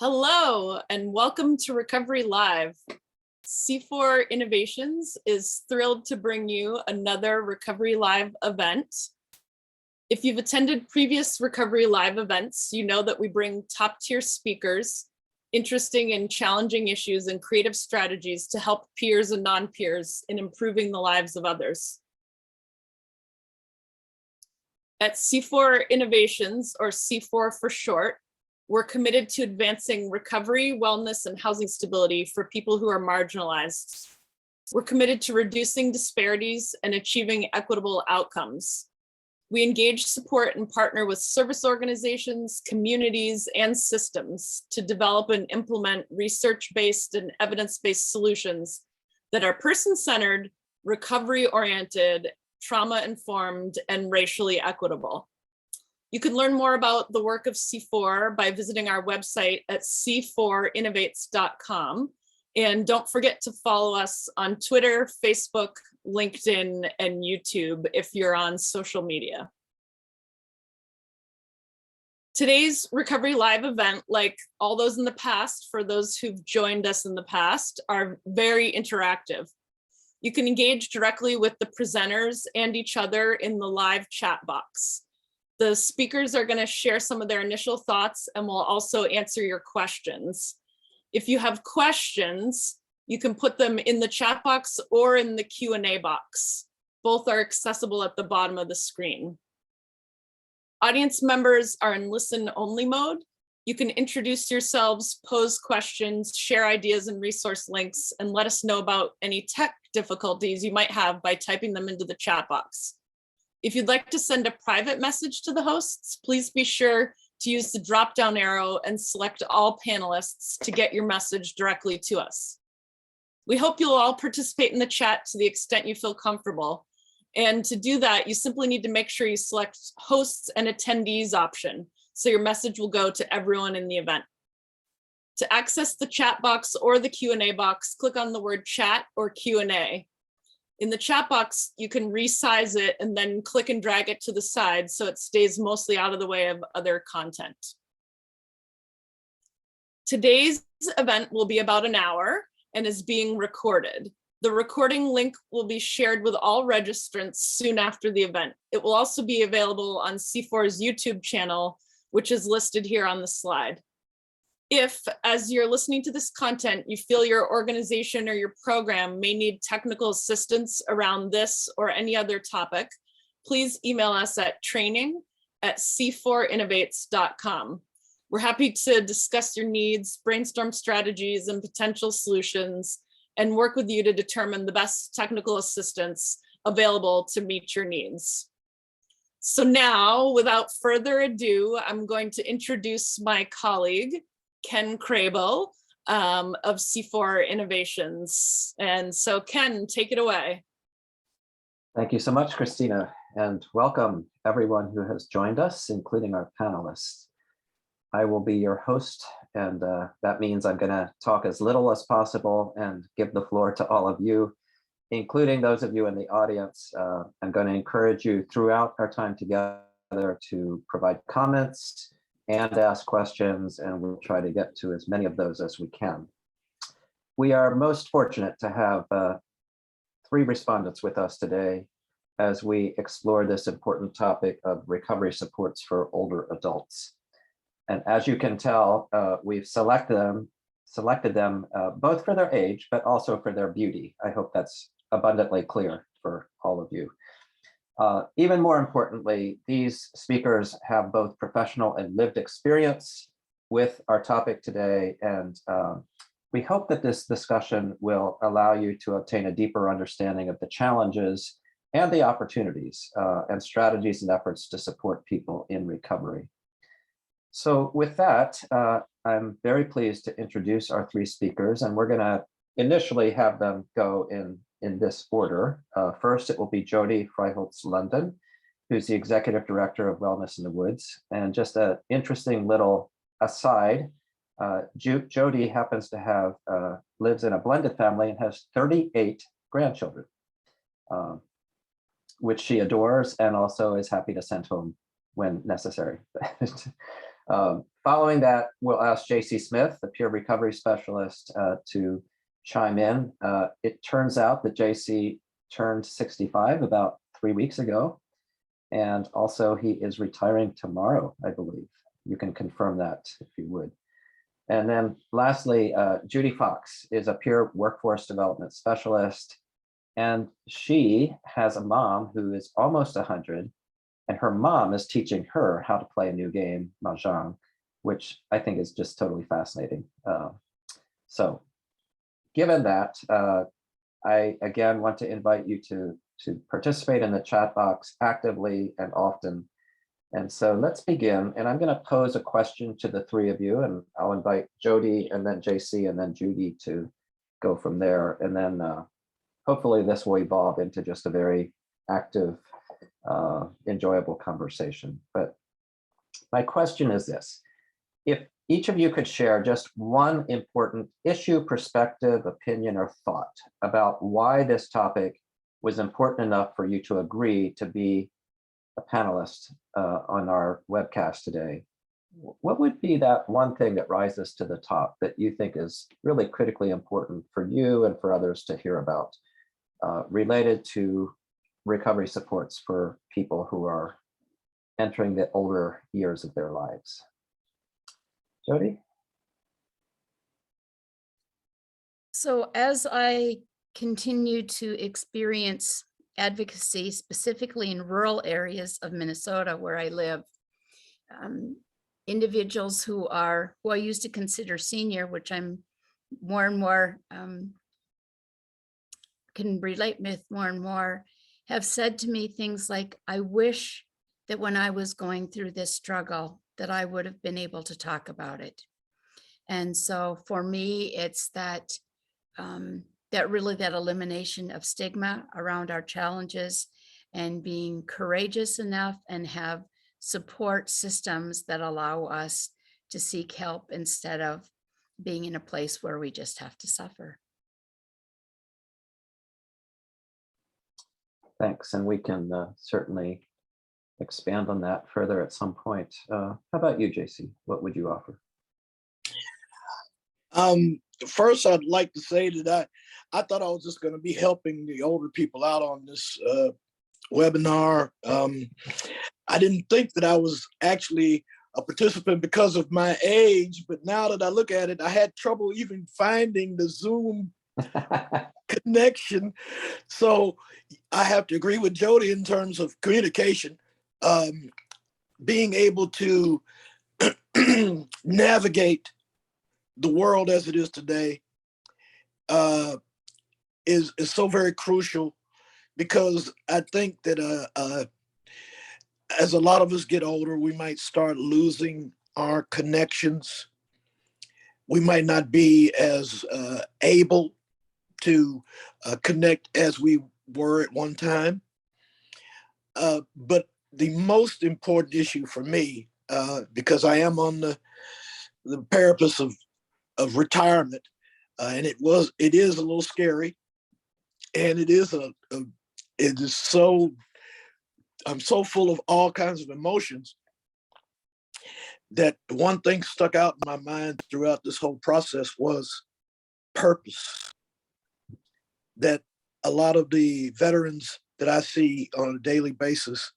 Hello, and welcome to Recovery Live. C4 Innovations is thrilled to bring you another Recovery Live event. If you've attended previous Recovery Live events, you know that we bring top-tier speakers, interesting and challenging issues, and creative strategies to help peers and non-peers in improving the lives of others. At C4 Innovations, or C4 for short, we're committed to advancing recovery, wellness, and housing stability for people who are marginalized. We're committed to reducing disparities and achieving equitable outcomes. We engage, support, and partner with service organizations, communities, and systems to develop and implement research-based and evidence-based solutions that are person-centered, recovery-oriented, trauma-informed, and racially equitable. You can learn more about the work of C4 by visiting our website at c4innovates.com. And don't forget to follow us on Twitter, Facebook, LinkedIn, and YouTube if you're on social media. Today's Recovery Live event, like all those in the past, for those who've joined us in the past, are very interactive. You can engage directly with the presenters and each other in the live chat box. The speakers are going to share some of their initial thoughts and will also answer your questions. If you have questions, you can put them in the chat box or in the Q&A box. Both are accessible at the bottom of the screen. Audience members are in listen-only mode. You can introduce yourselves, pose questions, share ideas and resource links, and let us know about any tech difficulties you might have by typing them into the chat box. If you'd like to send a private message to the hosts, please be sure to use the drop-down arrow and select all panelists to get your message directly to us. We hope you'll all participate in the chat to the extent you feel comfortable. And to do that, you simply need to make sure you select hosts and attendees option, so your message will go to everyone in the event. To access the chat box or the Q&A box, click on the word chat or Q&A. In the chat box, you can resize it and then click and drag it to the side so it stays mostly out of the way of other content. Today's event will be about an hour and is being recorded. The recording link will be shared with all registrants soon after the event. It will also be available on C4's YouTube channel, which is listed here on the slide. If, as you're listening to this content, you feel your organization or your program may need technical assistance around this or any other topic, please email us at training@c4innovates.com. We're happy to discuss your needs, brainstorm strategies and potential solutions, and work with you to determine the best technical assistance available to meet your needs. So now, without further ado, I'm going to introduce my colleague, Ken Kraybill of C4 Innovations. And so Ken, take it away. Thank you so much, Christina, and welcome everyone who has joined us, including our panelists. I will be your host, and that means I'm going to talk as little as possible and give the floor to all of you, including those of you in the audience. I'm going to encourage you throughout our time together to provide comments and ask questions, and we'll try to get to as many of those as we can. We are most fortunate to have 3 respondents with us today as we explore this important topic of recovery supports for older adults. And as you can tell, we've selected them both for their age, but also for their beauty. I hope that's abundantly clear for all of you. Even more importantly, these speakers have both professional and lived experience with our topic today, and we hope that this discussion will allow you to obtain a deeper understanding of the challenges and the opportunities and strategies and efforts to support people in recovery. So with that, I'm very pleased to introduce our 3 speakers, and we're going to initially have them go in this order. First, it will be Jode Freyholtz-London, who's the Executive Director of Wellness in the Woods. And just an interesting little aside, Jode happens to have, lives in a blended family and has 38 grandchildren, which she adores and also is happy to send home when necessary. Following that, we'll ask JC Smith, the peer recovery specialist, to chime in. It turns out that JC turned 65 about 3 weeks ago. And also he is retiring tomorrow, I believe. You can confirm that if you would. And then lastly, Judy Fox is a peer workforce development specialist. And she has a mom who is almost 100. And her mom is teaching her how to play a new game, Mahjong, which I think is just totally fascinating. So given that, I again want to invite you to participate in the chat box actively and often. And so let's begin. And I'm going to pose a question to the three of you, and I'll invite Jody and then JC and then Judy to go from there. And then hopefully this will evolve into just a very active, enjoyable conversation. But my question is this: if each of you could share just one important issue, perspective, opinion, or thought about why this topic was important enough for you to agree to be a panelist on our webcast today, what would be that one thing that rises to the top that you think is really critically important for you and for others to hear about, related to recovery supports for people who are entering the older years of their lives? Jody? So as I continue to experience advocacy, specifically in rural areas of Minnesota where I live, individuals who I used to consider senior, which I'm more and more can relate with more and more, have said to me things like, I wish that when I was going through this struggle that I would have been able to talk about it. And so for me, it's that that elimination of stigma around our challenges and being courageous enough and have support systems that allow us to seek help instead of being in a place where we just have to suffer. Thanks, and we can certainly expand on that further at some point. How about you, JC? What would you offer? First, I'd like to say that I thought I was just going to be helping the older people out on this webinar. I didn't think that I was actually a participant because of my age, but now that I look at it, I had trouble even finding the Zoom connection. So I have to agree with Jody in terms of communication. Being able to navigate the world as it is today is so very crucial, because I think that as a lot of us get older, we might start losing our connections. We might not be as able to connect as we were at one time. But the most important issue for me, because I am on the precipice of retirement, and it is a little scary, and I'm so full of all kinds of emotions that one thing stuck out in my mind throughout this whole process was purpose. That a lot of the veterans that I see on a daily basis,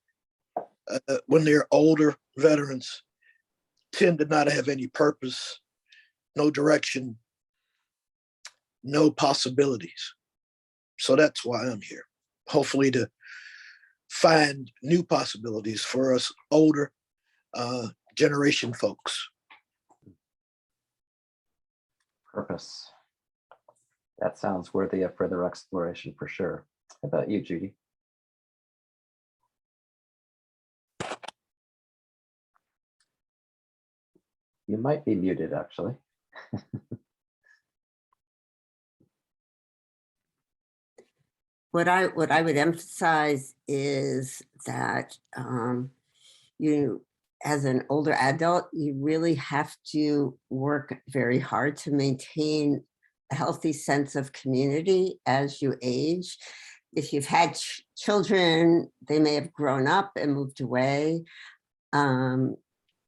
when they're older veterans, tend to not have any purpose, no direction, no possibilities. So that's why I'm here, hopefully to find new possibilities for us older generation folks. Purpose. That sounds worthy of further exploration for sure. How about you, Judy? You might be muted, actually. What I would emphasize is that you, as an older adult, you really have to work very hard to maintain a healthy sense of community as you age. If you've had children, they may have grown up and moved away.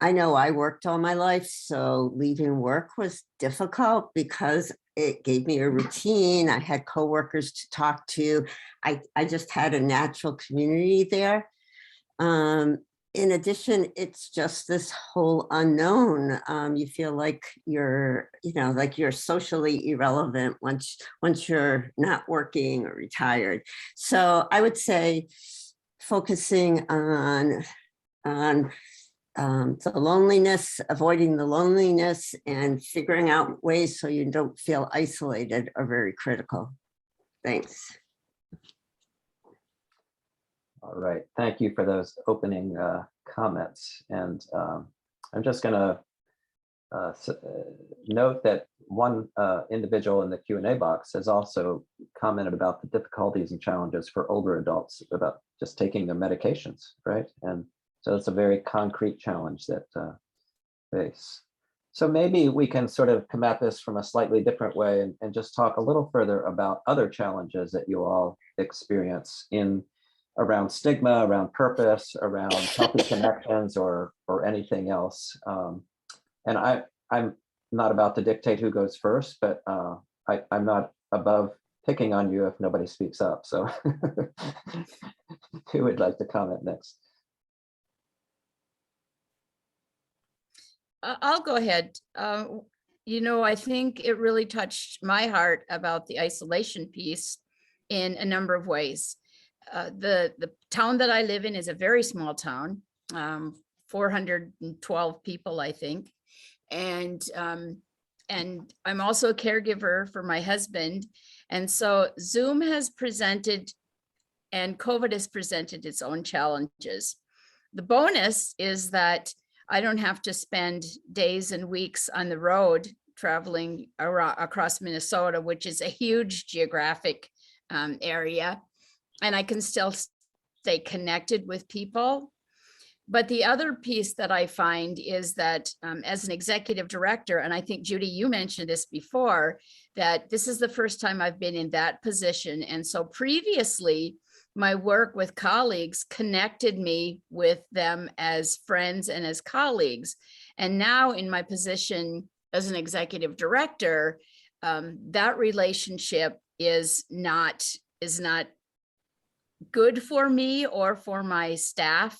I know I worked all my life, so leaving work was difficult because it gave me a routine. I had coworkers to talk to. I just had a natural community there. In addition, it's just this whole unknown. You feel like you're, like you're socially irrelevant once you're not working or retired. So I would say focusing on the loneliness, avoiding the loneliness, and figuring out ways so you don't feel isolated are very critical. Thanks. All right, thank you for those opening comments. And I'm just gonna note that one individual in the Q&A box has also commented about the difficulties and challenges for older adults about just taking their medications, right? And so it's a very concrete challenge that face. So maybe we can sort of come at this from a slightly different way and just talk a little further about other challenges that you all experience around stigma, around purpose, around healthy connections, or anything else. And I'm not about to dictate who goes first, but I'm not above picking on you if nobody speaks up. So who would like to comment next? I'll go ahead. I think it really touched my heart about the isolation piece in a number of ways. The town that I live in is a very small town, 412 people, I think. And I'm also a caregiver for my husband. And so Zoom has presented and COVID has presented its own challenges. The bonus is that I don't have to spend days and weeks on the road traveling across Minnesota, which is a huge geographic area, and I can still stay connected with people. But the other piece that I find is that as an executive director, and I think Judy, you mentioned this before, that this is the first time I've been in that position. And so previously, my work with colleagues connected me with them as friends and as colleagues. And now in my position as an executive director, that relationship is not good for me or for my staff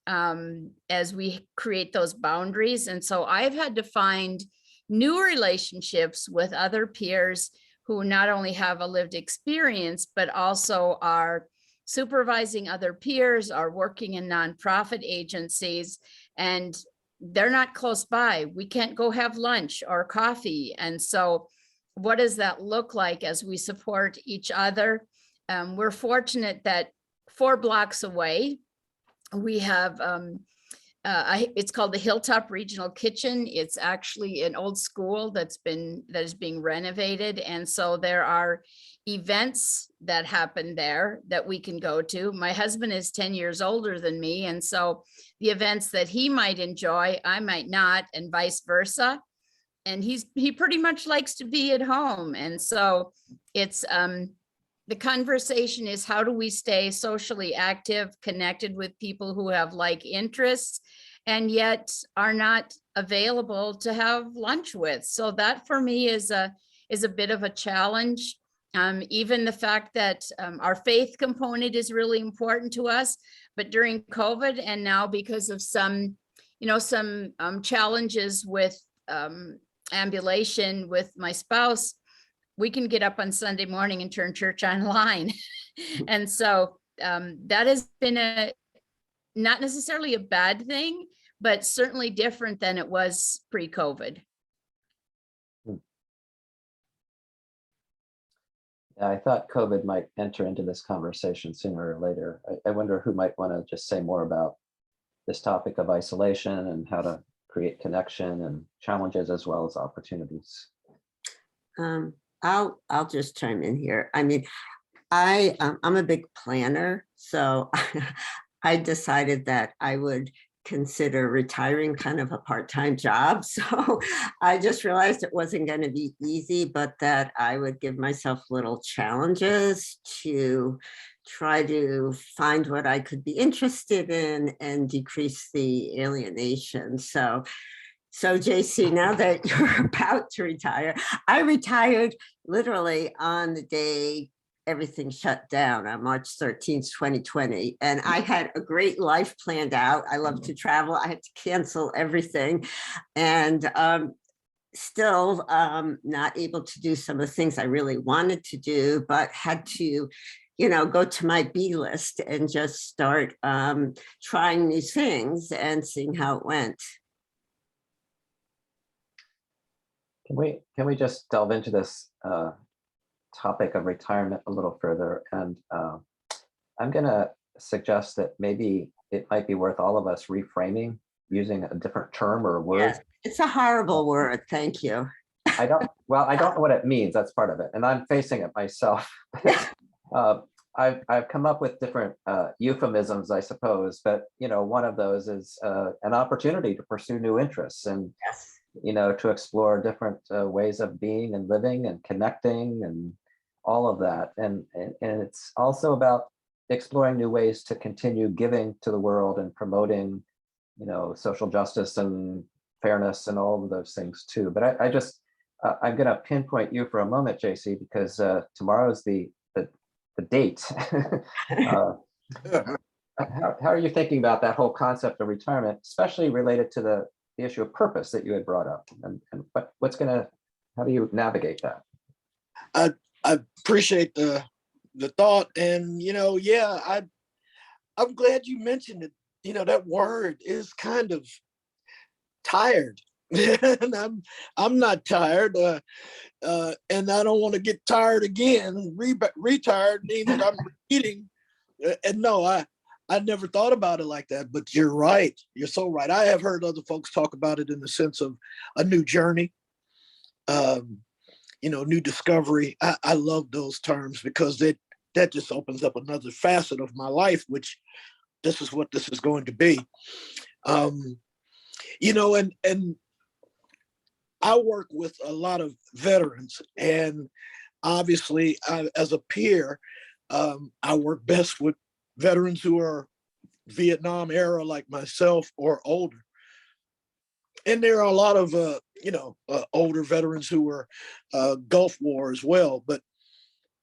as we create those boundaries. And so I've had to find new relationships with other peers who not only have a lived experience, but also are supervising other peers, are working in nonprofit agencies, and they're not close by. We can't go have lunch or coffee. And so what does that look like as we support each other? We're fortunate that 4 blocks away, we have, it's called the Hilltop Regional Kitchen. It's actually an old school that is being renovated. And so there are events that happen there that we can go to. My husband is 10 years older than me. And so the events that he might enjoy, I might not, and vice versa. And he pretty much likes to be at home. And so it's, the conversation is, how do we stay socially active, connected with people who have like interests, and yet are not available to have lunch with? So that for me is a bit of a challenge. Even the fact that our faith component is really important to us, but during COVID and now because of some challenges with ambulation with my spouse, we can get up on Sunday morning and turn church online. And so that has been not necessarily a bad thing, but certainly different than it was pre-COVID. Yeah, I thought COVID might enter into this conversation sooner or later. I wonder who might want to just say more about this topic of isolation and how to create connection and challenges as well as opportunities. I'll just chime in here. I mean, I'm a big planner, so I decided that I would consider retiring kind of a part-time job. So I just realized it wasn't going to be easy, but that I would give myself little challenges to try to find what I could be interested in and decrease the alienation. So JC, now that you're about to retire, I retired literally on the day everything shut down on March 13th, 2020. And I had a great life planned out. I love to travel. I had to cancel everything. And still not able to do some of the things I really wanted to do, but had to, go to my B list and just start trying new things and seeing how it went. Can we just delve into this topic of retirement a little further? And I'm going to suggest that maybe it might be worth all of us reframing using a different term or word. Yes, it's a horrible word. Thank you. I don't know what it means. That's part of it. And I'm facing it myself. I've come up with different euphemisms, I suppose, but one of those is an opportunity to pursue new interests and Yes. To explore different ways of being and living and connecting and all of that. And it's also about exploring new ways to continue giving to the world and promoting, social justice and fairness and all of those things too. But I'm going to pinpoint you for a moment, JC, because tomorrow's the date. How are you thinking about that whole concept of retirement, especially related to the issue of purpose that you had brought up, and how do you navigate that? I appreciate the thought, and I'm glad you mentioned it. That word is kind of tired, and I'm not tired, and I don't want to get tired again. Retired means that I'm repeating, and no, I never thought about it like that, but you're right. You're so right. I have heard other folks talk about it in the sense of a new journey, new discovery. I love those terms because that just opens up another facet of my life, which this is what this is going to be. And I work with a lot of veterans, and obviously as a peer, I work best with veterans who are Vietnam era like myself or older. And there are a lot of, older veterans who were Gulf War as well. But,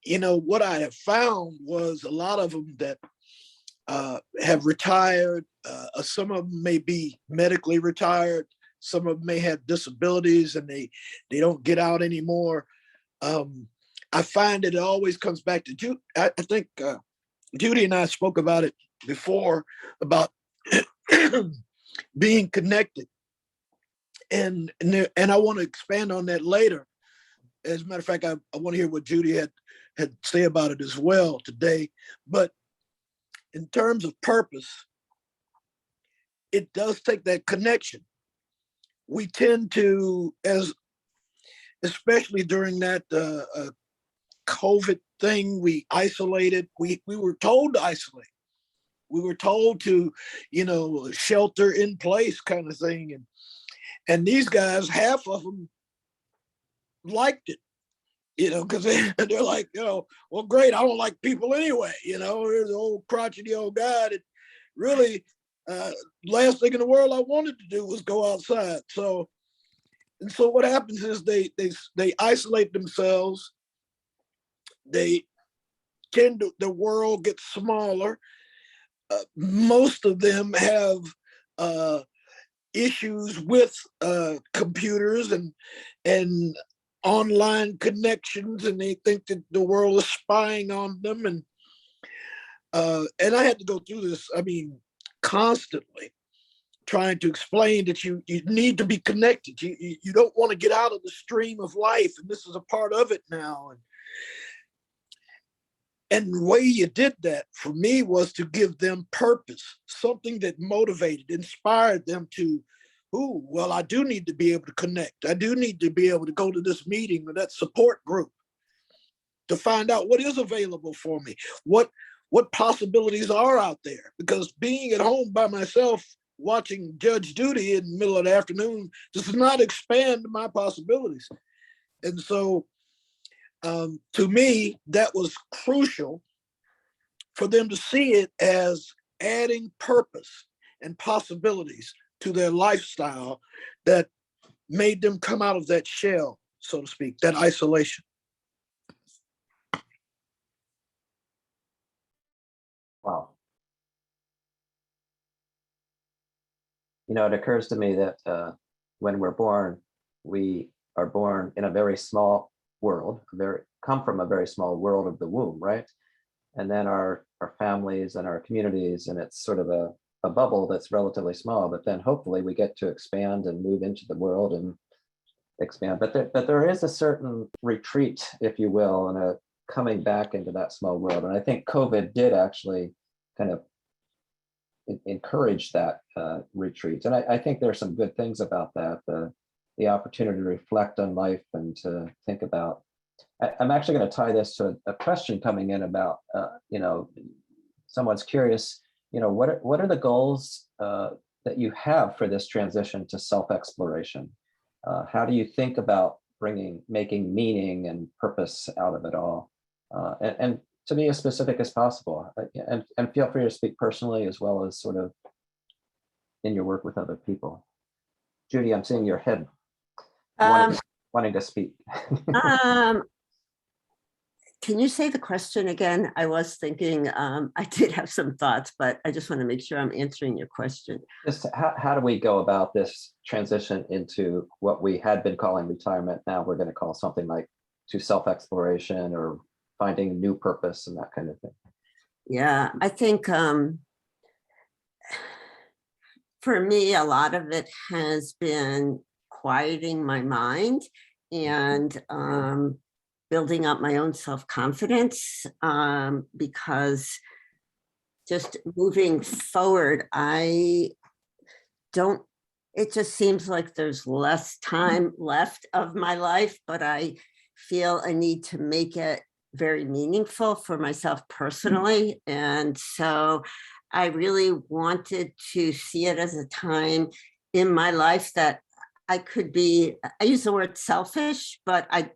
what I have found was a lot of them that have retired. Some of them may be medically retired. Some of them may have disabilities and they don't get out anymore. I find that it always comes back to, I think Judy and I spoke about it before, about being connected. And I want to expand on that later. As a matter of fact, I want to hear what Judy had to say about it as well today. But in terms of purpose, it does take that connection. We tend to, especially during that COVID thing, we isolated. We were told to isolate. We were told to, shelter in place kind of thing. And these guys, half of them liked it, because they're like, well, great, I don't like people anyway. There's an old crotchety old guy that really, last thing in the world I wanted to do was go outside. So what happens is they isolate themselves. The world gets smaller. Most of them have issues with computers and online connections, and they think that the world is spying on them. And I had to go through this, constantly trying to explain that you need to be connected. You don't want to get out of the stream of life, and this is a part of it now. And the way you did that for me was to give them purpose, something that motivated, inspired them to, well, I do need to be able to connect. I do need to be able to go to this meeting or that support group to find out what is available for me, what possibilities are out there. Because being at home by myself, watching Judge Judy in the middle of the afternoon does not expand my possibilities. And so, to me, that was crucial for them to see it as adding purpose and possibilities to their lifestyle that made them come out of that shell, so to speak, that isolation. Wow. You know, it occurs to me that when we're born, we are born in a very small world, come from a very small world of the womb, right? And then our families and our communities, and it's sort of a bubble that's relatively small, but then hopefully we get to expand and move into the world and expand. But there is a certain retreat, if you will, and a coming back into that small world. And I think COVID did actually kind of encourage that retreat. And I think there's some good things about that, the opportunity to reflect on life and to think about. I'm actually going to tie this to a question coming in about, you know, someone's curious, you know, what are the goals that you have for this transition to self-exploration? How do you think about making meaning and purpose out of it all? And to be as specific as possible, and feel free to speak personally as well as sort of in your work with other people. Judy, I'm seeing your head wanting to speak. Can you say the question again? I was thinking, I did have some thoughts, but I just want to make sure I'm answering your question. Just how do we go about this transition into what we had been calling retirement? Now we're going to call something like to self-exploration or finding new purpose and that kind of thing. Yeah, I think for me, a lot of it has been quieting my mind and building up my own self-confidence, because just moving forward, it just seems like there's less time left of my life, but I feel a need to make it very meaningful for myself personally. And so I really wanted to see it as a time in my life that I could be, I use the word selfish, but I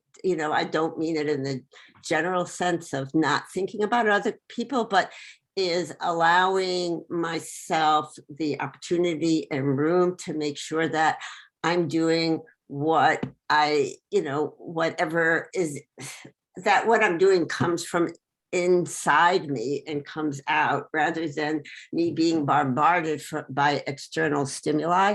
don't mean it in the general sense of not thinking about other people, but is allowing myself the opportunity and room to make sure that I'm doing what whatever is that what I'm doing comes from inside me and comes out rather than me being bombarded by external stimuli.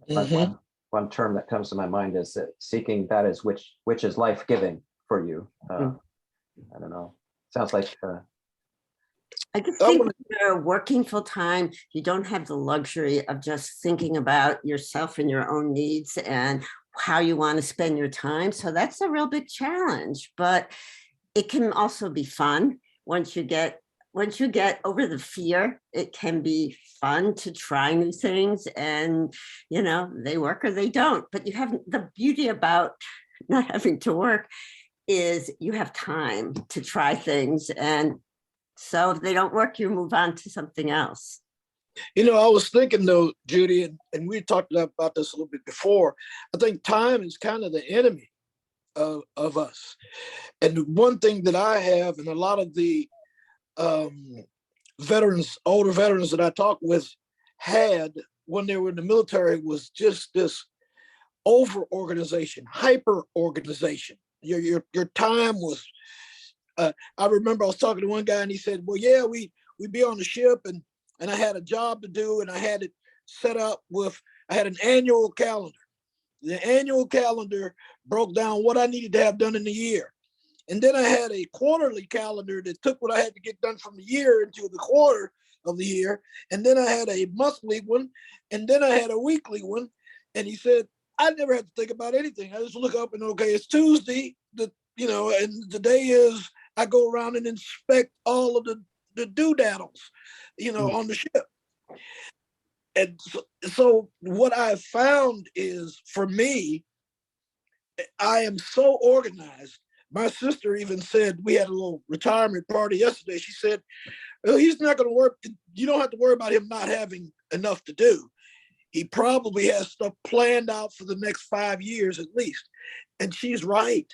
Mm-hmm. One term that comes to my mind is that seeking that is which is life-giving for you. I don't know. Sounds like I just think when you're working full time, you don't have the luxury of just thinking about yourself and your own needs and how you want to spend your time. So that's a real big challenge, but it can also be fun. Once you get over the fear, it can be fun to try new things, and they work or they don't. But you have the beauty about not having to work is you have time to try things, and so if they don't work, you move on to something else. I was thinking though, Judy, and we talked about this a little bit before. I think time is kind of the enemy of us. And one thing that I have, and a lot of the older veterans that I talked with had when they were in the military, was just this over-organization, hyper-organization. Your time was, I remember I was talking to one guy and he said, well, yeah, we'd be on the ship and I had a job to do and I had it set up I had an annual calendar. The annual calendar broke down what I needed to have done in the year. And then I had a quarterly calendar that took what I had to get done from the year into the quarter of the year. And then I had a monthly one. And then I had a weekly one. And he said, I never had to think about anything. I just look up and, okay, it's Tuesday, and the day is, I go around and inspect all of the doodaddles, on the ship. And so what I found is, for me, I am so organized. My sister even said, we had a little retirement party yesterday. She said, well, he's not going to work. You don't have to worry about him not having enough to do. He probably has stuff planned out for the next 5 years at least. And she's right.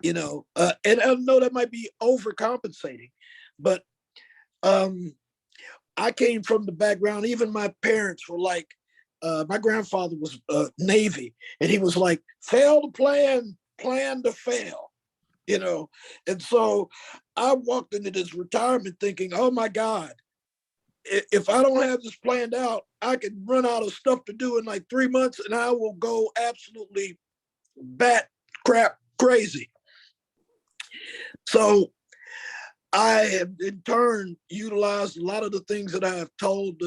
And I know that might be overcompensating, but I came from the background, even my parents were like, my grandfather was Navy, and he was like, fail to plan, plan to fail, And so I walked into this retirement thinking, oh my God, if I don't have this planned out, I could run out of stuff to do in like 3 months and I will go absolutely bat crap crazy. So I have in turn utilized a lot of the things that I have told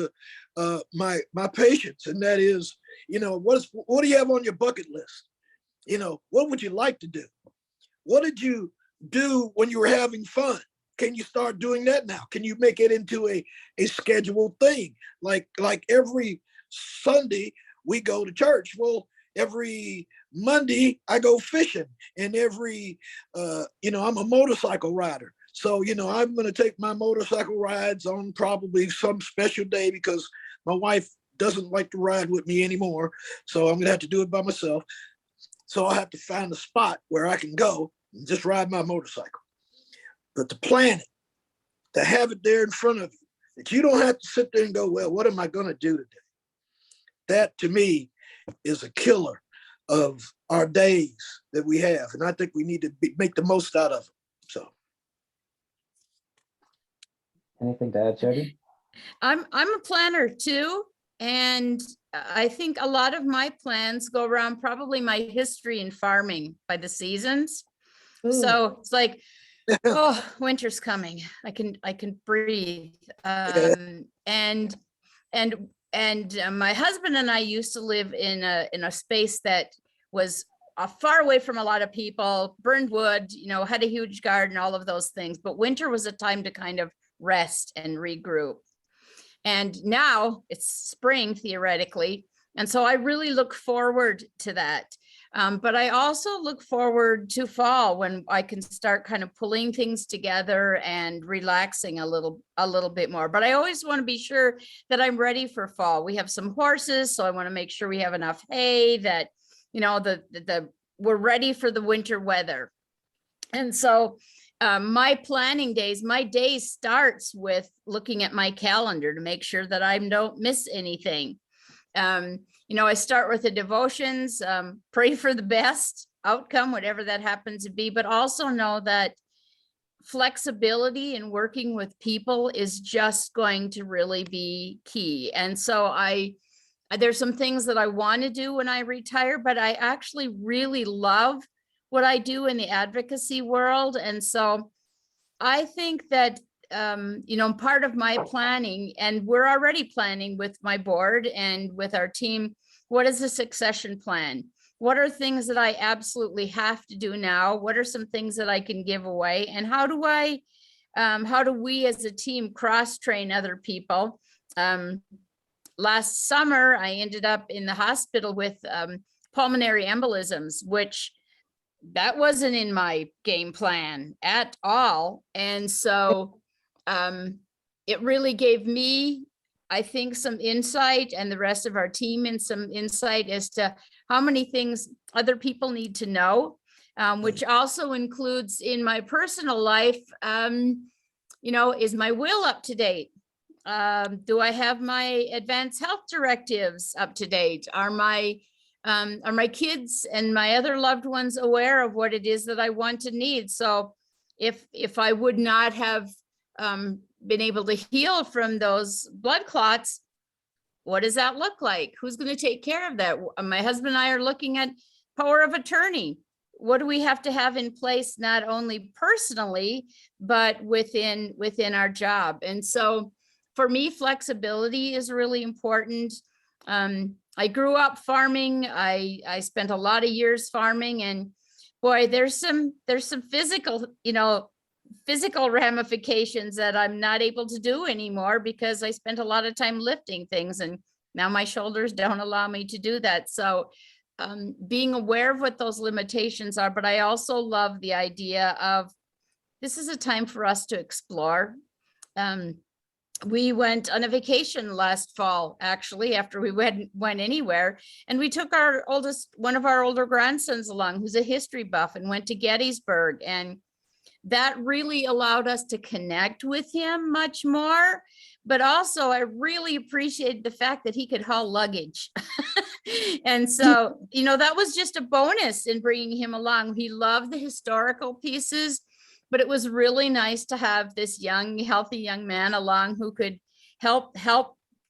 my patients, and that is, what do you have on your bucket list? What would you like to do? What did you do when you were having fun? Can you start doing that now? Can you make it into a scheduled thing? Like every Sunday we go to church. Well, every Monday I go fishing, and every I'm a motorcycle rider. So, I'm going to take my motorcycle rides on probably some special day because my wife doesn't like to ride with me anymore. So I'm going to have to do it by myself. So I'll have to find a spot where I can go and just ride my motorcycle. But to plan it, to have it there in front of you, that you don't have to sit there and go, well, what am I going to do today? That to me is a killer of our days that we have. And I think we need to make the most out of them. So. Anything to add, Jody? I'm a planner too. And I think a lot of my plans go around probably my history in farming by the seasons. Ooh. So it's like, oh, winter's coming. I can breathe. And my husband and I used to live in a space that was far away from a lot of people, burned wood, had a huge garden, all of those things. But winter was a time to kind of rest and regroup. And now it's spring theoretically. And so I really look forward to that. But I also look forward to fall when I can start kind of pulling things together and relaxing a little bit more. But I always want to be sure that I'm ready for fall. We have some horses, so I want to make sure we have enough hay, that, we're ready for the winter weather. And so my day starts with looking at my calendar to make sure that I don't miss anything. I start with the devotions, pray for the best outcome, whatever that happens to be, but also know that flexibility in working with people is just going to really be key. And so there's some things that I want to do when I retire, but I actually really love what I do in the advocacy world. And so I think that, part of my planning, and we're already planning with my board and with our team, what is the succession plan? What are things that I absolutely have to do now? What are some things that I can give away? And how do we as a team cross-train other people? Last summer, I ended up in the hospital with pulmonary embolisms, which that wasn't in my game plan at all. And so it really gave me, I think, some insight, and the rest of our team in some insight as to how many things other people need to know, which also includes in my personal life, is my will up to date? Do I have my advanced health directives up to date? Are my kids and my other loved ones aware of what it is that I want to need? So if I would not have been able to heal from those blood clots, what does that look like? Who's going to take care of that? My husband and I are looking at power of attorney. What do we have to have in place, not only personally, but within our job? And so for me, flexibility is really important. I grew up farming. I spent a lot of years farming, and boy, there's some physical ramifications that I'm not able to do anymore because I spent a lot of time lifting things, and now my shoulders don't allow me to do that. So being aware of what those limitations are, but I also love the idea of this is a time for us to explore. we went on a vacation last fall, actually, after we went anywhere. And we took one of our older grandsons along, who's a history buff, and went to Gettysburg. And that really allowed us to connect with him much more. But also, I really appreciated the fact that he could haul luggage. And so, that was just a bonus in bringing him along. He loved the historical pieces, but it was really nice to have this young, healthy young man along who could help,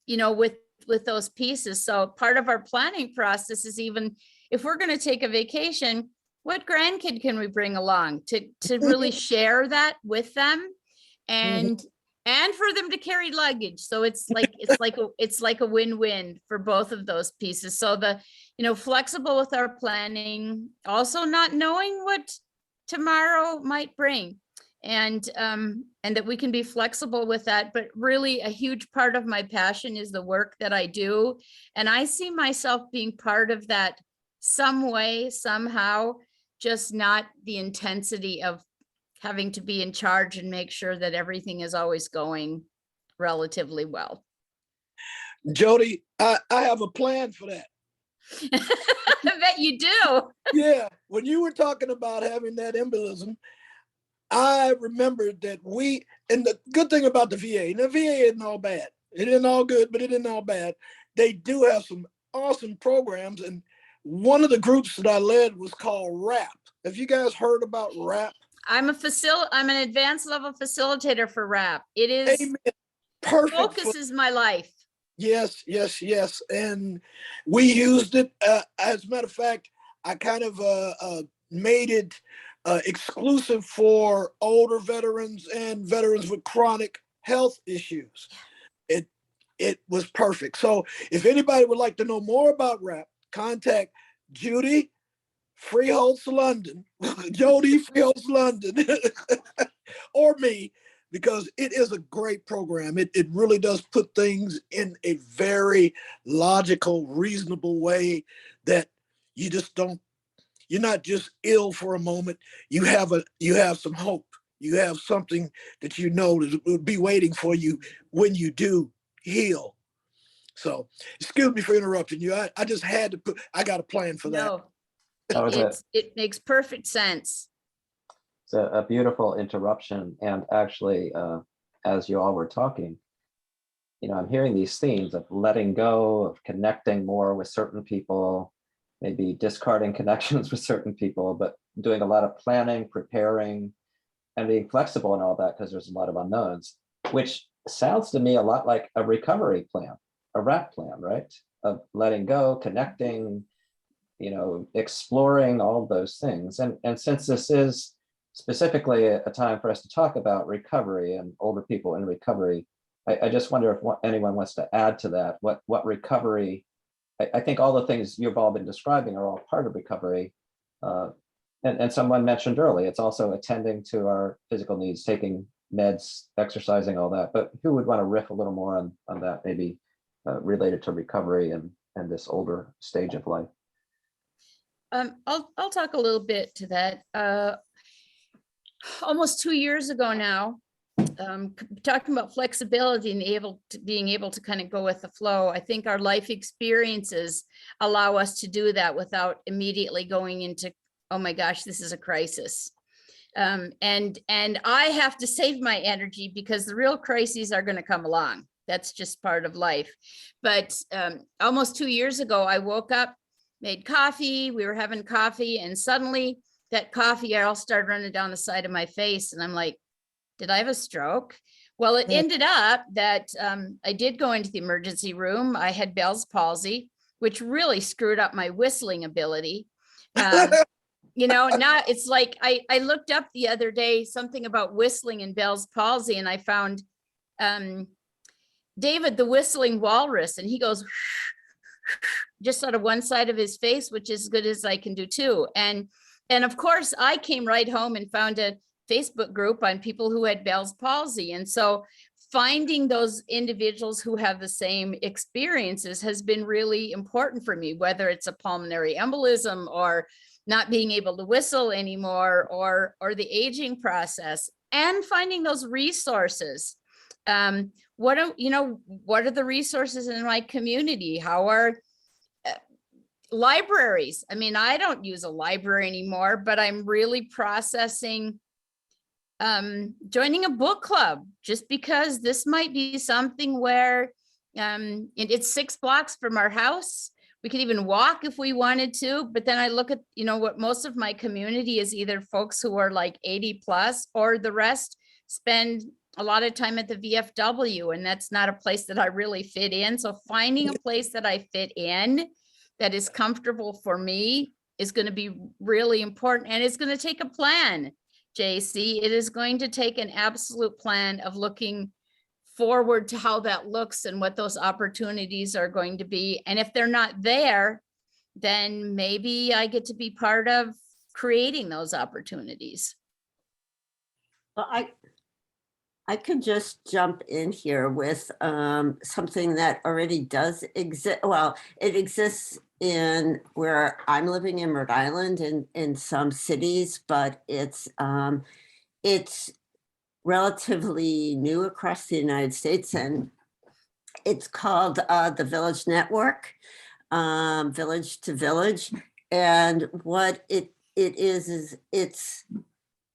with those pieces. So part of our planning process is, even if we're going to take a vacation, what grandkid can we bring along to really share that with them, and for them to carry luggage. So it's like a win-win for both of those pieces. So flexible with our planning, also not knowing what tomorrow might bring, and that we can be flexible with that. But really, a huge part of my passion is the work that I do, and I see myself being part of that some way, somehow, just not the intensity of having to be in charge and make sure that everything is always going relatively well. Jody, I have a plan for that. I bet you do. Yeah, when you were talking about having that embolism, I remembered that and the good thing about the VA, and the VA isn't all bad. It isn't all good, but it isn't all bad. They do have some awesome programs. And one of the groups that I led was called RAP. Have you guys heard about RAP? I'm an advanced level facilitator for RAP. It is Amen. Perfect. Focuses my life. Yes. And we used it. As a matter of fact, I kind of made it exclusive for older veterans and veterans with chronic health issues. It was perfect. So if anybody would like to know more about RAP, contact Judy Freyholtz-London, Jode Freyholtz-London, or me, because it is a great program. It really does put things in a very logical, reasonable way that you just don't, you're not just ill for a moment. You have some hope. You have something that that will be waiting for you when you do heal. So excuse me for interrupting you. I just had to I got a plan for that. No, That was it makes perfect sense. it's a beautiful interruption. And actually, as you all were talking, I'm hearing these themes of letting go, of connecting more with certain people, maybe discarding connections with certain people, but doing a lot of planning, preparing, and being flexible and all that, because there's a lot of unknowns, which sounds to me a lot like a recovery plan, a RAP plan, right? Of letting go, connecting, exploring all of those things. And since this is specifically a time for us to talk about recovery and older people in recovery, I just wonder if anyone wants to add to that. What recovery, I think all the things you've all been describing are all part of recovery. And someone mentioned earlier, it's also attending to our physical needs, taking meds, exercising, all that. But who would want to riff a little more on that, maybe related to recovery and this older stage of life? I'll talk a little bit to that. Almost 2 years ago now, talking about flexibility and being able to kind of go with the flow. I think our life experiences allow us to do that without immediately going into, oh my gosh, this is a crisis. And I have to save my energy because the real crises are going to come along. That's just part of life. But almost 2 years ago, I woke up, made coffee, we were having coffee, and suddenly that coffee all started running down the side of my face. And I'm like, did I have a stroke? Well, it ended up that I did go into the emergency room. I had Bell's palsy, which really screwed up my whistling ability. Now it's like I looked up the other day something about whistling and Bell's palsy, and I found David the whistling walrus, and he goes just out of one side of his face, which is as good as I can do too. And of course, I came right home and found a Facebook group on people who had Bell's palsy. And so finding those individuals who have the same experiences has been really important for me, whether it's a pulmonary embolism or not being able to whistle anymore, or the aging process, and finding those resources. what are the resources in my community? How are libraries? I mean, I don't use a library anymore, but I'm really processing joining a book club, just because this might be something where it's 6 blocks from our house. We could even walk if we wanted to, but then I look at, what most of my community is either folks who are like 80 plus, or the rest spend a lot of time at the VFW, and that's not a place that I really fit in. So finding a place that I fit in that is comfortable for me is going to be really important. And it's going to take a plan, JC. It is going to take an absolute plan of looking forward to how that looks and what those opportunities are going to be. And if they're not there, then maybe I get to be part of creating those opportunities. Well, I could just jump in here with something that already does exist. Well, it exists in where I'm living in Rhode Island and in some cities, but it's relatively new across the United States, and it's called the Village Network, Village to Village. And what it is it's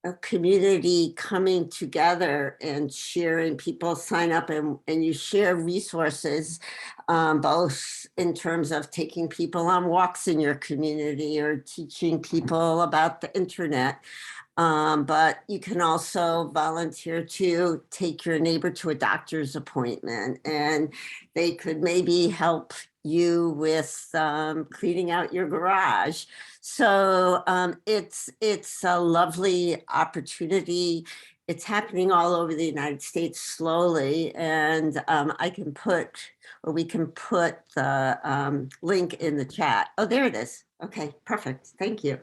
a community coming together and sharing. People sign up and you share resources, both in terms of taking people on walks in your community or teaching people about the internet. But you can also volunteer to take your neighbor to a doctor's appointment, and they could maybe help you with cleaning out your garage. So it's a lovely opportunity. It's happening all over the United States slowly, and we can put the link in the chat. Oh, there it is. Okay, perfect. Thank you.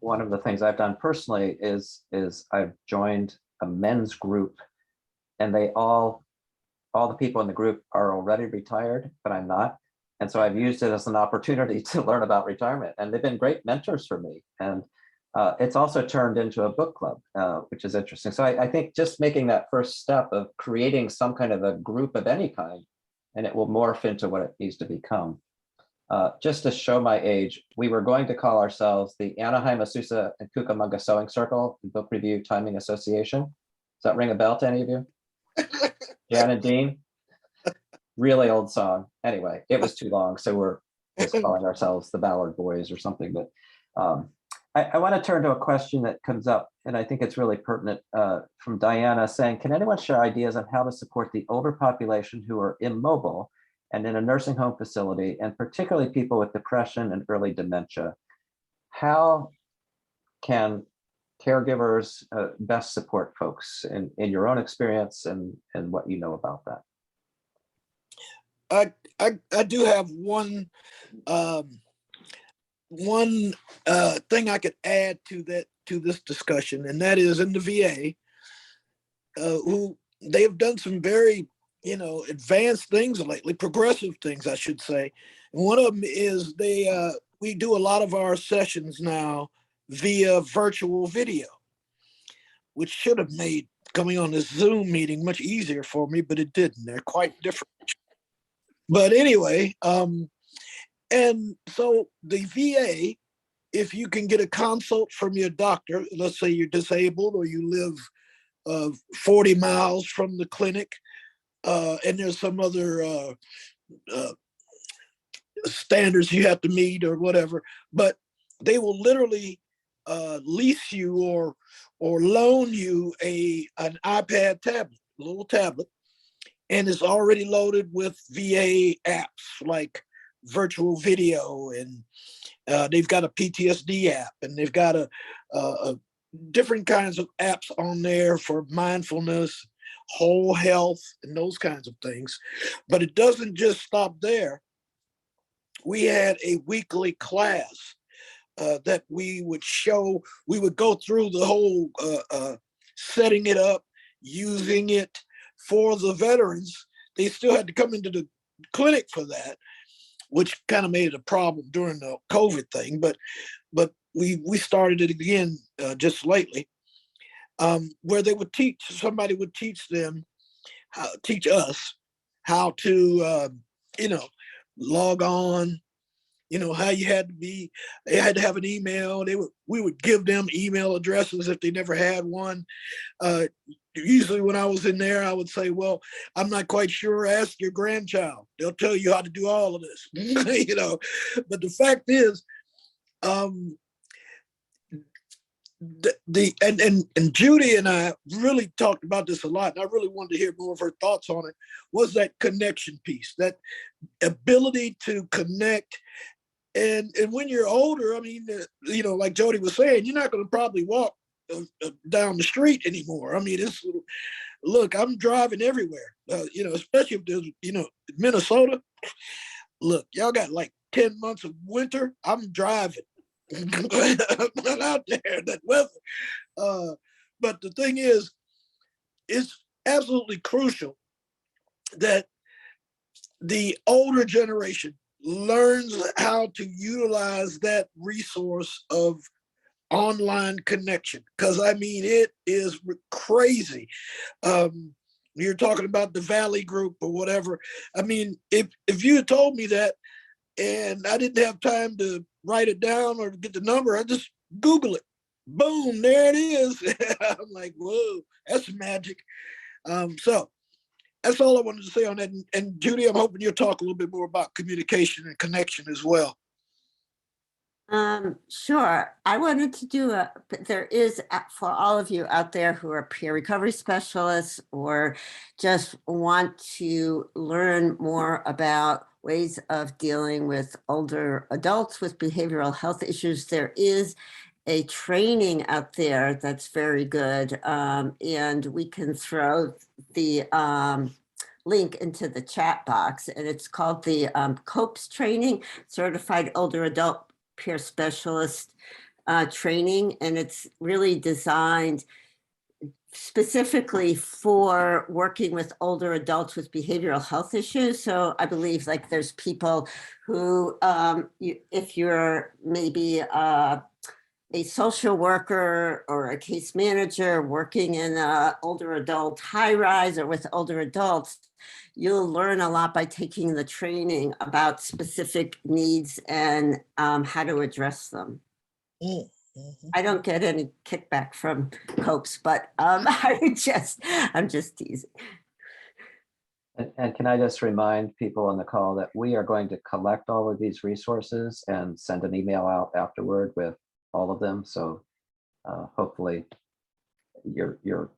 One of the things I've done personally is I've joined a men's group, and all the people in the group are already retired, but I'm not. And so I've used it as an opportunity to learn about retirement, and they've been great mentors for me. And it's also turned into a book club, which is interesting. So I think just making that first step of creating some kind of a group of any kind, and it will morph into what it needs to become. Just to show my age, we were going to call ourselves the Anaheim, Azusa, and Cucamonga Sewing Circle and Book Review Timing Association. Does that ring a bell to any of you? Jan and Dean? Really old song. Anyway, it was too long, so we're just calling ourselves the Ballard Boys or something. But I want to turn to a question that comes up, and I think it's really pertinent, from Diana, saying, can anyone share ideas on how to support the older population who are immobile and in a nursing home facility, and particularly people with depression and early dementia? How can caregivers best support folks in your own experience and what you know about that? I do have one thing I could add to this discussion, and that is in the VA, who they have done some very advanced things lately, progressive things, I should say. And one of them is we do a lot of our sessions now via virtual video, which should have made coming on this Zoom meeting much easier for me, but it didn't. They're quite different. But anyway, and so the VA, if you can get a consult from your doctor, let's say you're disabled or you live 40 miles from the clinic, and there's some other standards you have to meet or whatever, but they will literally lease you or loan you an iPad tablet, a little tablet, and it's already loaded with VA apps like virtual video, and they've got a PTSD app, and they've got a different kinds of apps on there for mindfulness, whole health, and those kinds of things. But it doesn't just stop there. We had a weekly class that we would go through the whole setting it up, using it for the veterans. They still had to come into the clinic for that, which kind of made it a problem during the COVID thing. But we started it again just lately, where they would somebody would teach them, teach us how to, log on, how you had to be, they had to have an email. We would give them email addresses if they never had one. Usually when I was in there, I would say, well, I'm not quite sure, ask your grandchild. They'll tell you how to do all of this, but the fact is, and Judy and I really talked about this a lot, and I really wanted to hear more of her thoughts on it, was that connection piece, that ability to connect. And when you're older, I mean, like Jody was saying, you're not going to probably walk down the street anymore. I mean, look, I'm driving everywhere, especially if there's, Minnesota. Look, y'all got like 10 months of winter. I'm driving. I'm not out there in that weather. But the thing is, it's absolutely crucial that the older generation learns how to utilize that resource of online connection, because I mean, it is crazy. You're talking about the Valley Group or whatever. I mean, if you had told me that and I didn't have time to write it down or get the number, I just Google it. Boom, there it is. I'm like, whoa, that's magic. So that's all I wanted to say on that. And Judy, I'm hoping you'll talk a little bit more about communication and connection as well. Sure. I wanted to do there is, for all of you out there who are peer recovery specialists or just want to learn more about ways of dealing with older adults with behavioral health issues, there is a training out there that's very good. And we can throw the link into the chat box, and it's called the COPES training, Certified Older Adult Peer Specialist training, and it's really designed specifically for working with older adults with behavioral health issues. So I believe like there's people who, if you're maybe a social worker or a case manager working in an older adult high rise or with older adults, you'll learn a lot by taking the training about specific needs and how to address them. Mm-hmm. I don't get any kickback from COPES, but I'm just teasing. And can I just remind people on the call that we are going to collect all of these resources and send an email out afterward with all of them. So hopefully you're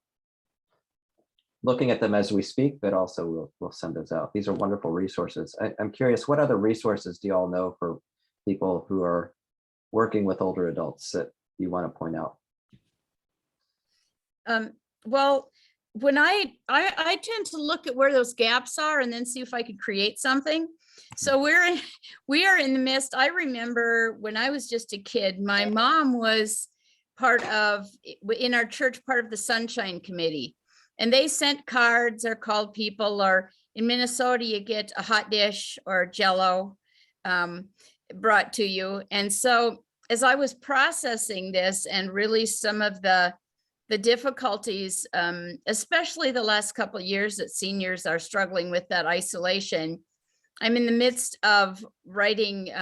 looking at them as we speak, but also we'll send those out. These are wonderful resources. I'm curious, what other resources do you all know for people who are working with older adults that you want to point out? Well, when I tend to look at where those gaps are and then see if I could create something. So we are in the midst. I remember when I was just a kid, my mom was in our church, part of the Sunshine Committee. And they sent cards or called people, or in Minnesota, you get a hot dish or Jell-O brought to you. And so as I was processing this and really some of the difficulties, especially the last couple of years that seniors are struggling with that isolation, I'm in the midst of writing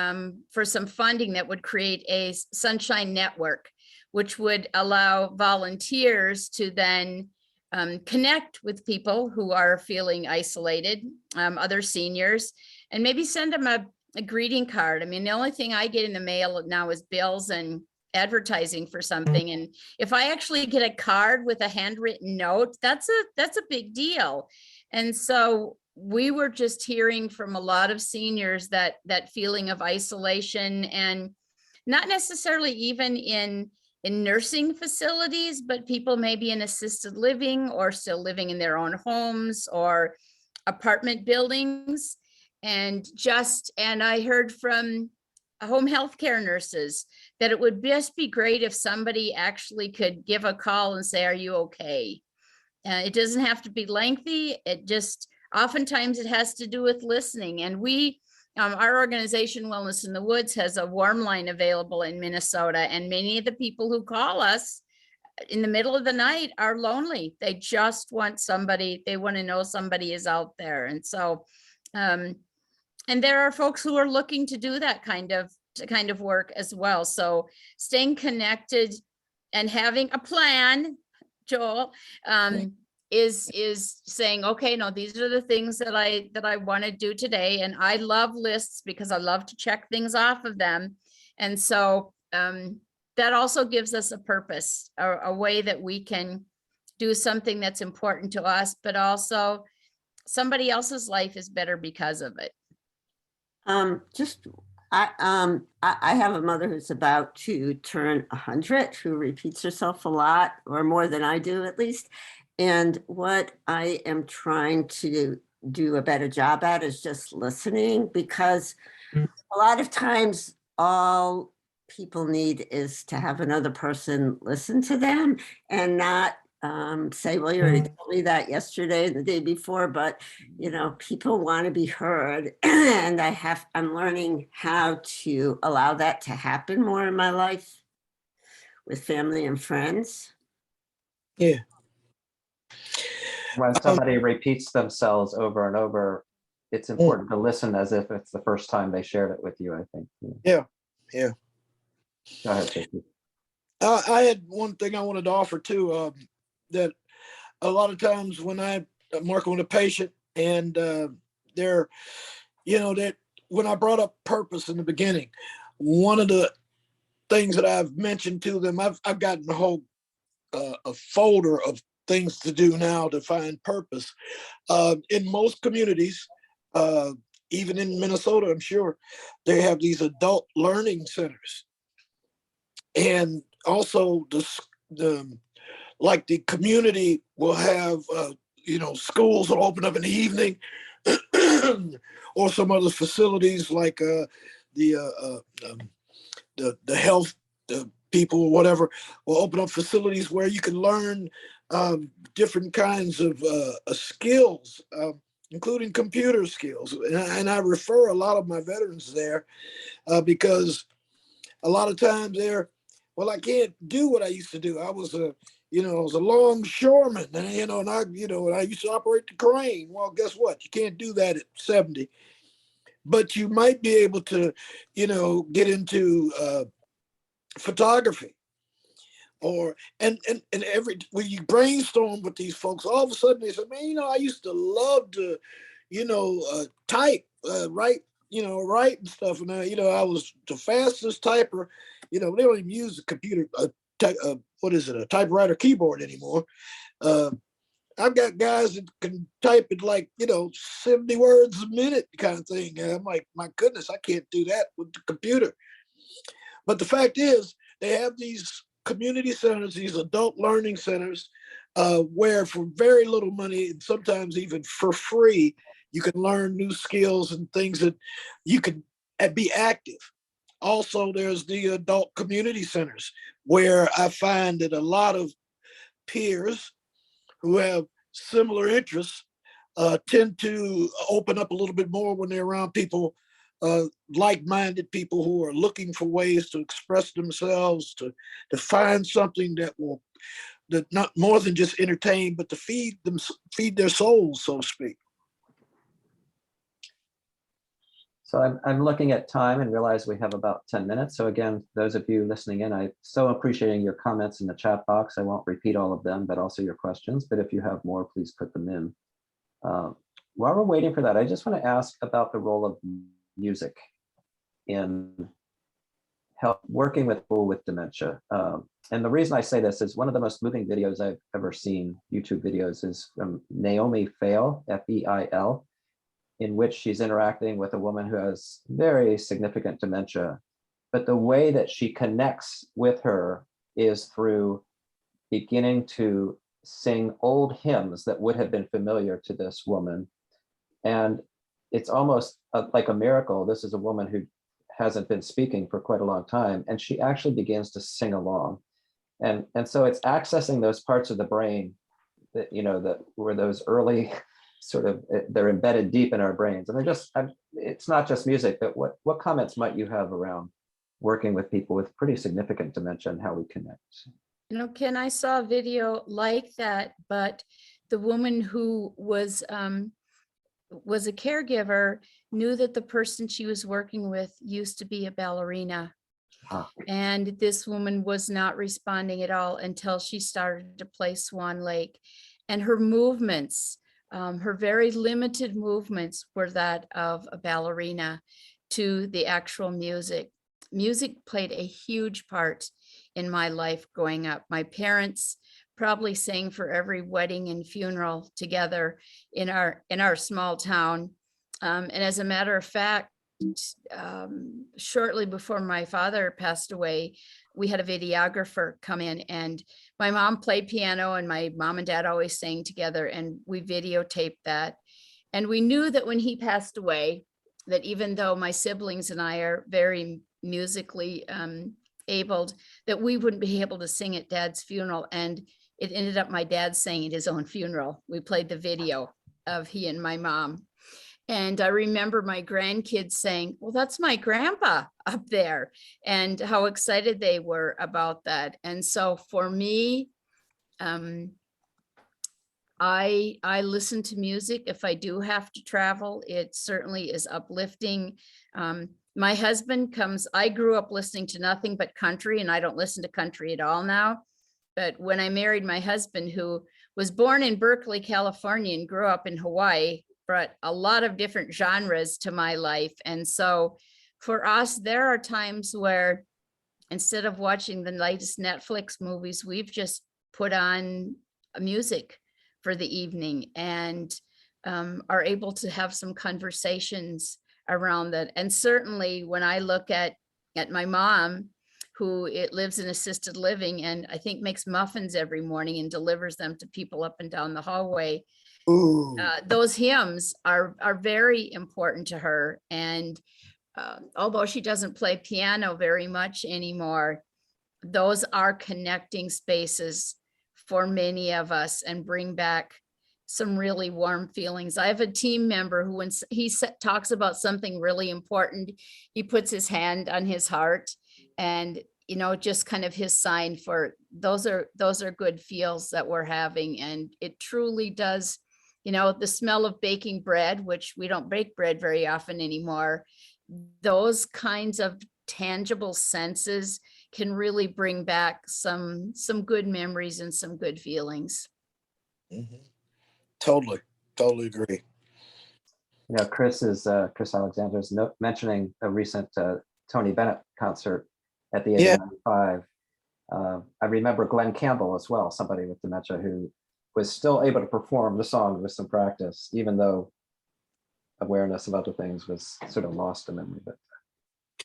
for some funding that would create a Sunshine Network, which would allow volunteers to then connect with people who are feeling isolated, other seniors, and maybe send them a greeting card. I mean, the only thing I get in the mail now is bills and advertising for something. And if I actually get a card with a handwritten note, that's a big deal. And so we were just hearing from a lot of seniors that feeling of isolation, and not necessarily even in nursing facilities, but people maybe in assisted living or still living in their own homes or apartment buildings. And I heard from home health care nurses that it would just be great if somebody actually could give a call and say, are you okay? It doesn't have to be lengthy. Oftentimes it has to do with listening. And we our organization, Wellness in the Woods, has a warm line available in Minnesota, and many of the people who call us in the middle of the night are lonely. They just want somebody, they want to know somebody is out there. And so, and there are folks who are looking to do that kind of work as well. So staying connected and having a plan, Joel, is saying, okay, no, these are the things that I want to do today. And I love lists because I love to check things off of them. And so that also gives us a purpose, a way that we can do something that's important to us, but also somebody else's life is better because of it. I have a mother who's about to turn 100, who repeats herself a lot, or more than I do at least. And what I am trying to do a better job at is just listening, because a lot of times all people need is to have another person listen to them and not say, well, you already told me that yesterday and the day before, but you know, people want to be heard. And I'm learning how to allow that to happen more in my life with family and friends. Yeah. When somebody repeats themselves over and over, it's important to listen as if it's the first time they shared it with you, I think. Yeah. Go ahead, Tracy. I had one thing I wanted to offer too, that a lot of times when I'm working with a patient and they're, you know, that when I brought up purpose in the beginning, one of the things that I've mentioned to them, I've gotten a whole a folder of things to do now to find purpose. In most communities, even in Minnesota, I'm sure, they have these adult learning centers. And also the like the community will have, you know, schools will open up in the evening or some other facilities like the health people or whatever will open up facilities where you can learn different kinds of skills, including computer skills. And I refer a lot of my veterans there because a lot of times well, I can't do what I used to do. I was a longshoreman, and I used to operate the crane. Well, guess what? You can't do that at 70, but you might be able to, get into photography, and when you brainstorm with these folks, all of a sudden they say, man, I used to love to, type, write and stuff. And I was the fastest typer. They don't even use the computer, a typewriter keyboard anymore. I've got guys that can type it like, 70 words a minute kind of thing. And I'm like, my goodness, I can't do that with the computer. But the fact is, they have these community centers, these adult learning centers, where for very little money, and sometimes even for free, you can learn new skills and things that you can be active. Also, there's the adult community centers where I find that a lot of peers who have similar interests tend to open up a little bit more when they're around people, like-minded people who are looking for ways to express themselves, to find something that not more than just entertain, but to feed their souls, so to speak. So I'm looking at time and realize we have about 10 minutes. So again, those of you listening in, I'm so appreciating your comments in the chat box. I won't repeat all of them, but also your questions. But if you have more, please put them in. While we're waiting for that, I just want to ask about the role of music in working with people with dementia. And the reason I say this is one of the most moving videos I've ever seen, YouTube videos, is from Naomi Feil, F-E-I-L, in which she's interacting with a woman who has very significant dementia. But the way that she connects with her is through beginning to sing old hymns that would have been familiar to this woman. And it's almost like a miracle. This is a woman who hasn't been speaking for quite a long time, and she actually begins to sing along. And so it's accessing those parts of the brain that, that were those early they're embedded deep in our brains. And it's not just music, but what comments might you have around working with people with pretty significant dementia and how we connect? Ken, I saw a video like that, but the woman who was a caregiver knew that the person she was working with used to be a ballerina. Huh. And this woman was not responding at all until she started to play Swan Lake. And her movements, her very limited movements, were that of a ballerina to the actual music. Music played a huge part in my life growing up. My parents probably sang for every wedding and funeral together in our small town. And as a matter of fact, shortly before my father passed away, we had a videographer come in, and my mom played piano and my mom and dad always sang together, and we videotaped that. And we knew that when he passed away, that even though my siblings and I are very musically abled, that we wouldn't be able to sing at Dad's funeral. And it ended up my dad sang at his own funeral. We played the video of he and my mom. And I remember my grandkids saying, well, that's my grandpa up there, and how excited they were about that. And so for me, I listen to music if I do have to travel. It certainly is uplifting. My husband I grew up listening to nothing but country, and I don't listen to country at all now. But when I married my husband, who was born in Berkeley, California, and grew up in Hawaii, brought a lot of different genres to my life. And so for us, there are times where instead of watching the latest Netflix movies, we've just put on music for the evening and are able to have some conversations around that. And certainly when I look at my mom, who lives in assisted living and I think makes muffins every morning and delivers them to people up and down the hallway, those hymns are very important to her. And although she doesn't play piano very much anymore, those are connecting spaces for many of us and bring back some really warm feelings. I have a team member who, when he talks about something really important, he puts his hand on his heart, and just kind of his sign for those are good feels that we're having. And it truly does, the smell of baking bread, which we don't bake bread very often anymore, those kinds of tangible senses can really bring back some good memories and some good feelings. Mm-hmm. Totally agree. Chris Alexander is mentioning a recent Tony Bennett concert at the age of 95. I remember Glenn Campbell as well, somebody with dementia who was still able to perform the song with some practice, even though awareness of other things was sort of lost to memory. But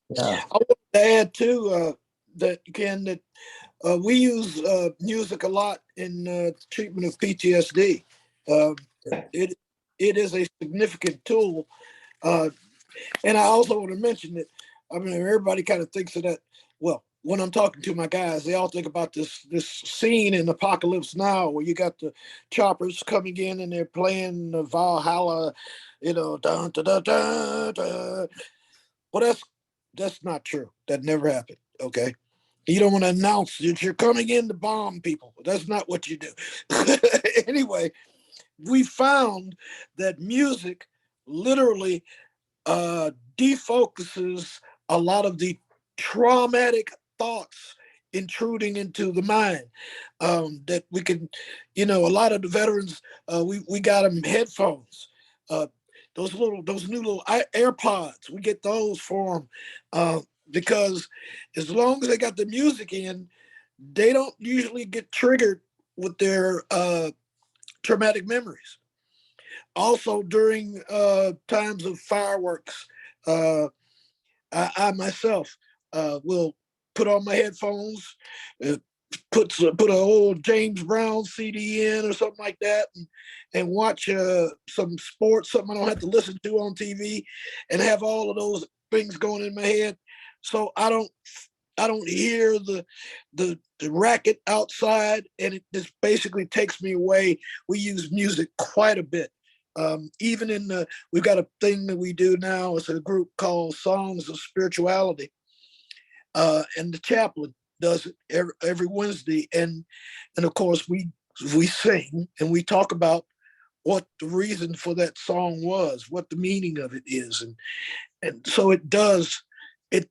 yeah. I want to add too that we use music a lot in treatment of PTSD. It is a significant tool, and I also want to mention that. I mean, everybody kind of thinks of that. Well, when I'm talking to my guys, they all think about this scene in Apocalypse Now where you got the choppers coming in and they're playing the Valhalla, dun, dun, dun, dun, dun. Well, that's not true. That never happened. Okay. You don't want to announce that you're coming in to bomb people. That's not what you do. Anyway, we found that music literally defocuses a lot of the traumatic thoughts intruding into the mind. That we can, a lot of the veterans, we got them headphones. Those new little AirPods, we get those for them because as long as they got the music in, they don't usually get triggered with their traumatic memories. Also, during times of fireworks, I myself will put on my headphones, put an old James Brown CD in or something like that, and watch some sports, something I don't have to listen to on TV, and have all of those things going in my head, so I don't hear the racket outside, and it just basically takes me away. We use music quite a bit Even we've got a thing that we do now. It's a group called Songs of Spirituality. And the chaplain does it every Wednesday. And of course we sing and we talk about what the reason for that song was, what the meaning of it is. And so it does, it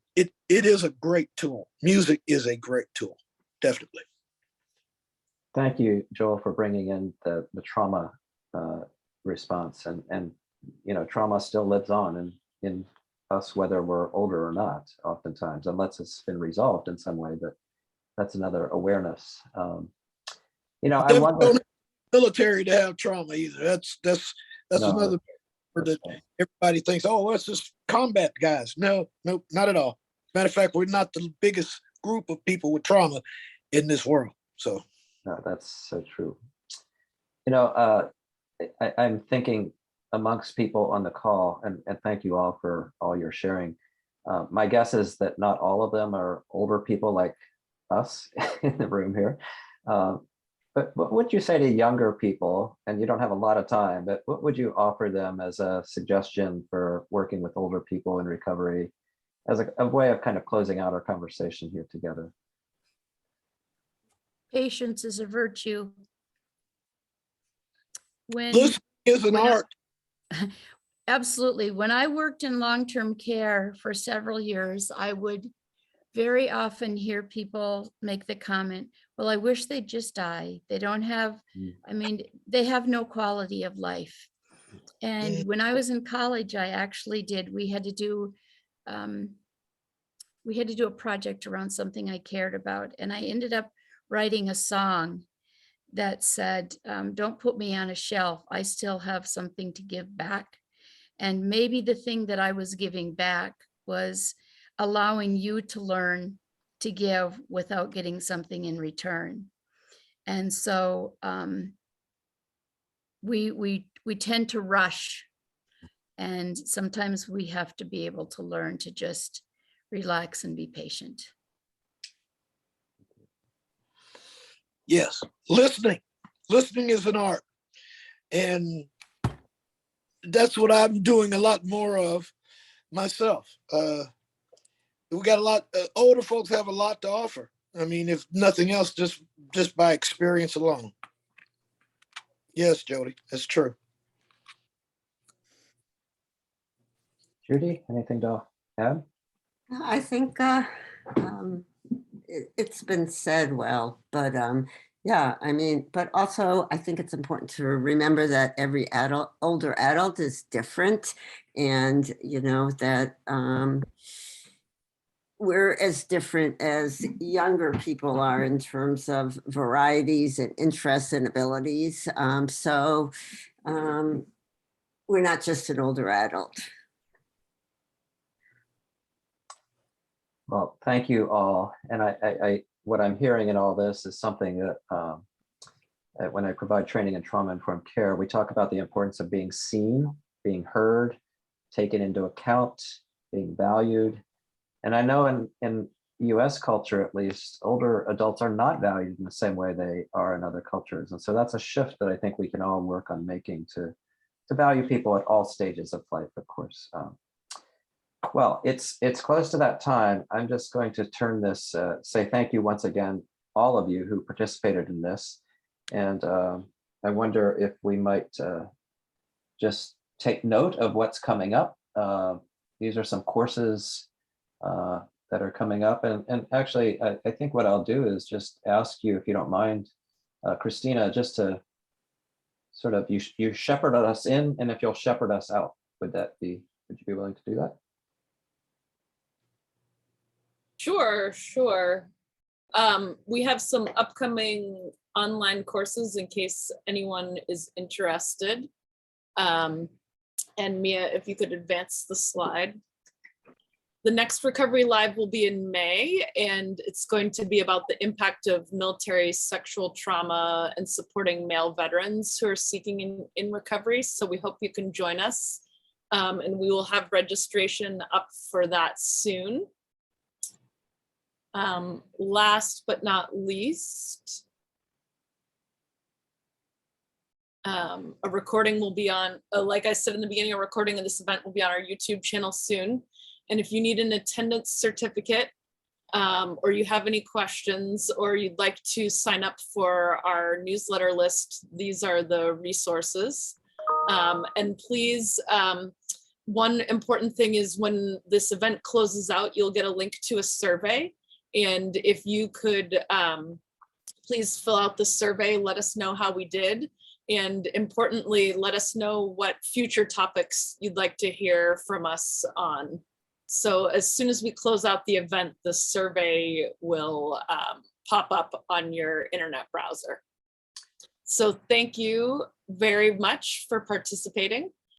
is a great tool. Music is a great tool, definitely. Thank you, Joel, for bringing in the trauma response. And you know, trauma still lives on in us, whether we're older or not, oftentimes, unless it's been resolved in some way. But that's another awareness. You know, I wonder. Don't have military to have trauma either. That's No, another part that everybody thinks, oh, that's just combat guys. No, not at all. Matter of fact, we're not the biggest group of people with trauma in this world. So no, that's so true. You know, I'm thinking amongst people on the call, and thank you all for all your sharing. My guess is that not all of them are older people like us in the room here. But what would you say to younger people, and you don't have a lot of time, but what would you offer them as a suggestion for working with older people in recovery as a way of kind of closing out our conversation here together? Patience is a virtue. listening is an art. Absolutely. When I worked in long-term care for several years, I would very often hear people make the comment, well, I wish they'd just die. They don't have, I mean, they have no quality of life. And when I was in college, I actually we had to do a project around something I cared about. And I ended up writing a song that said, don't put me on a shelf. I still have something to give back. And maybe the thing that I was giving back was allowing you to learn to give without getting something in return. And so we tend to rush, and sometimes we have to be able to learn to just relax and be patient. Yes, listening is an art, and that's what I'm doing a lot more of myself. We got a lot, older folks have a lot to offer. I mean, if nothing else, just by experience alone. Yes, Jody, that's true. Judy, anything to add? I think it's been said well, but yeah, I mean, but also I think it's important to remember that every older adult is different, and you know that we're as different as younger people are in terms of varieties and interests and abilities. So we're not just an older adult. Well, thank you all. And I what I'm hearing in all this is something that when I provide training in trauma-informed care, we talk about the importance of being seen, being heard, taken into account, being valued. And I know in US culture, at least, older adults are not valued in the same way they are in other cultures. And so that's a shift that I think we can all work on making to value people at all stages of life, of course. Well, it's close to that time. I'm just going to turn this, say thank you once again, all of you who participated in this. And I wonder if we might just take note of what's coming up. These are some courses that are coming up. And actually, I think what I'll do is just ask you, if you don't mind, Christina, just to sort of, you shepherd us in, and if you'll shepherd us out, would you be willing to do that? Sure. We have some upcoming online courses in case anyone is interested. And Mia, if you could advance the slide. The next Recovery Live will be in May, and it's going to be about the impact of military sexual trauma and supporting male veterans who are seeking in recovery. So we hope you can join us, and we will have registration up for that soon. Last but not least, A recording will be on, like I said in the beginning, a recording of this event will be on our YouTube channel soon. And if you need an attendance certificate, or you have any questions, or you'd like to sign up for our newsletter list, these are the resources. And please, one important thing is when this event closes out, you'll get a link to a survey. And if you could please fill out the survey, let us know how we did. And importantly, let us know what future topics you'd like to hear from us on. So as soon as we close out the event, the survey will pop up on your internet browser. So thank you very much for participating.